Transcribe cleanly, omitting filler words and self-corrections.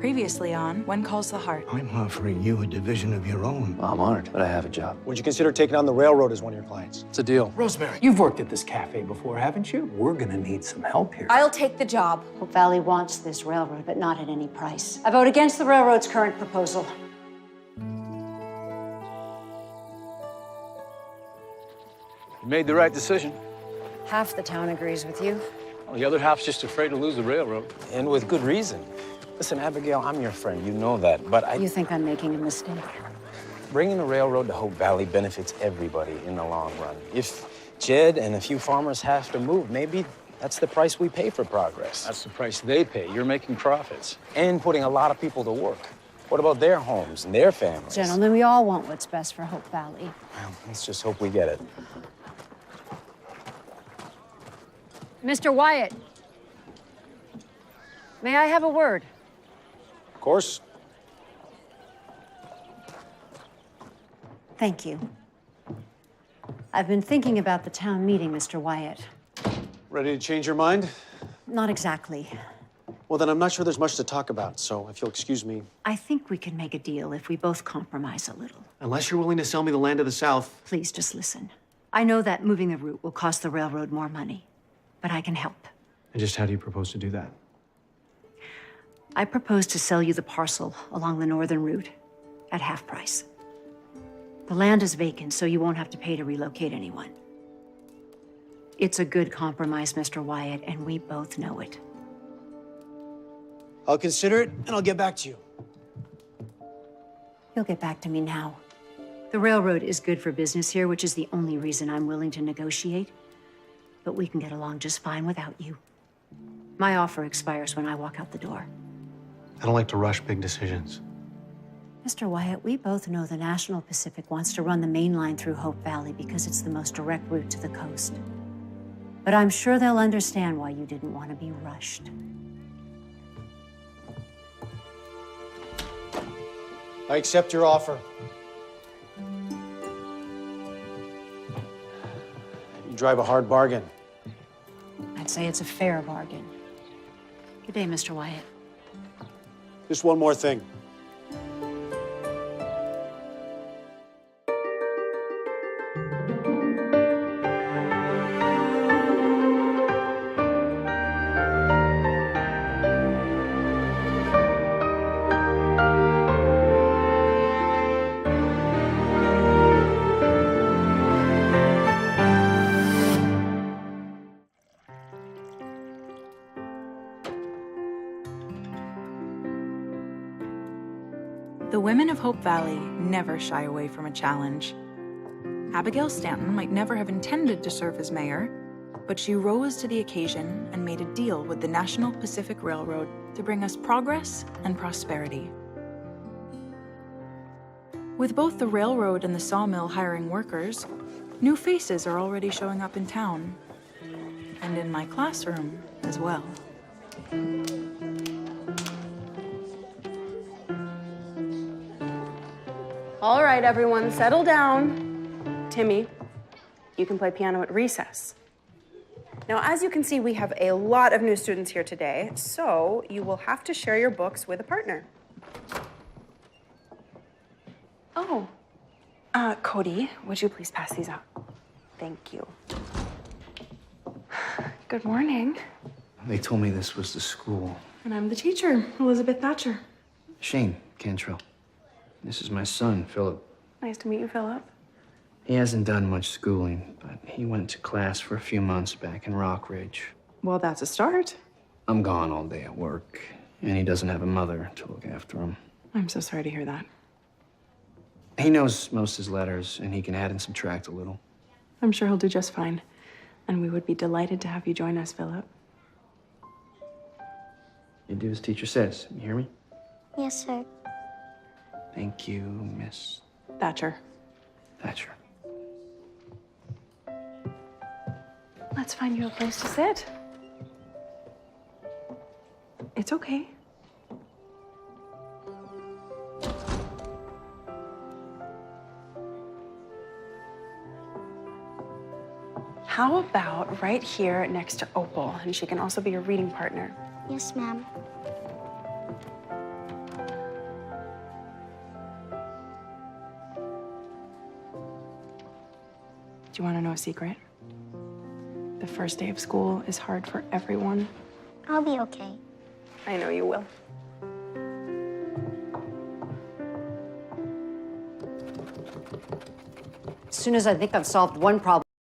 Previously on When Calls the Heart. I'm offering you a division of your own. Well, I'm honored, but I have a job. Would you consider taking on the railroad as one of your clients? It's a deal. Rosemary, you've worked at this cafe before, haven't you? We're gonna need some help here. I'll take the job. Hope Valley wants this railroad, but not at any price. I vote against the railroad's current proposal. You made the right decision. Half the town agrees with you. Well, the other half's just afraid to lose the railroad. And with good reason. Listen, Abigail, I'm your friend. You know that. But You think I'm making a mistake? bringing a railroad to Hope Valley benefits everybody in the long run. If Jed and a few farmers have to move, maybe that's the price we pay for progress. That's the price they pay. You're making profits. And putting a lot of people to work. What about their homes and their families? Gentlemen, we all want what's best for Hope Valley. Well, let's just hope we get it. Mr. Wyatt, may I have a word? Of course. Thank you. I've been thinking about the town meeting, Mr. Wyatt. Ready to change your mind? Not exactly. Well, then I'm not sure there's much to talk about, so if you'll excuse me. I think we can make a deal if we both compromise a little. Unless you're willing to sell me the land to the south. Please just listen. I know that moving the route will cost the railroad more money, but I can help. And just how do you propose to do that? I propose to sell you the parcel along the northern route at half price. The land is vacant, so you won't have to pay to relocate anyone. It's a good compromise, Mr. Wyatt, and we both know it. I'll consider it, and I'll get back to you. You'll get back to me now. The railroad is good for business here, which is the only reason I'm willing to negotiate. But we can get along just fine without you. My offer expires when I walk out the door. I don't like to rush big decisions. Mr. Wyatt, we both know the National Pacific wants to run the main line through Hope Valley because it's the most direct route to the coast. But I'm sure they'll understand why you didn't want to be rushed. I accept your offer. You drive a hard bargain. I'd say it's a fair bargain. Good day, Mr. Wyatt. Just one more thing. The women of Hope Valley never shy away from a challenge. Abigail Stanton might never have intended to serve as mayor, but she rose to the occasion and made a deal with the National Pacific Railroad to bring us progress and prosperity. With both the railroad and the sawmill hiring workers, new faces are already showing up in town, and in my classroom as well. All right, everyone, settle down. Timmy, you can play piano at recess. Now, as you can see, we have a lot of new students here today, so you will have to share your books with a partner. Oh, Cody, would you please pass these out? Thank you. Good morning. They told me this was the school. And I'm the teacher, Elizabeth Thatcher. Shane Cantrell. This is my son, Philip. Nice to meet you, Philip. He hasn't done much schooling, but he went to class for a few months back in Rockridge. Well, that's a start. I'm gone all day at work, and he doesn't have a mother to look after him. I'm so sorry to hear that. He knows most of his letters, and he can add and subtract a little. I'm sure he'll do just fine. And we would be delighted to have you join us, Philip. You do as teacher says. You hear me? Yes, sir. Thank you, Miss Thatcher. Thatcher. Let's find you a place to sit. It's okay. How about right here next to Opal? And she can also be your reading partner. Yes, ma'am. you want to know a secret? The first day of school is hard for everyone. I'll be okay. I know you will. As soon as I think I've solved one problem,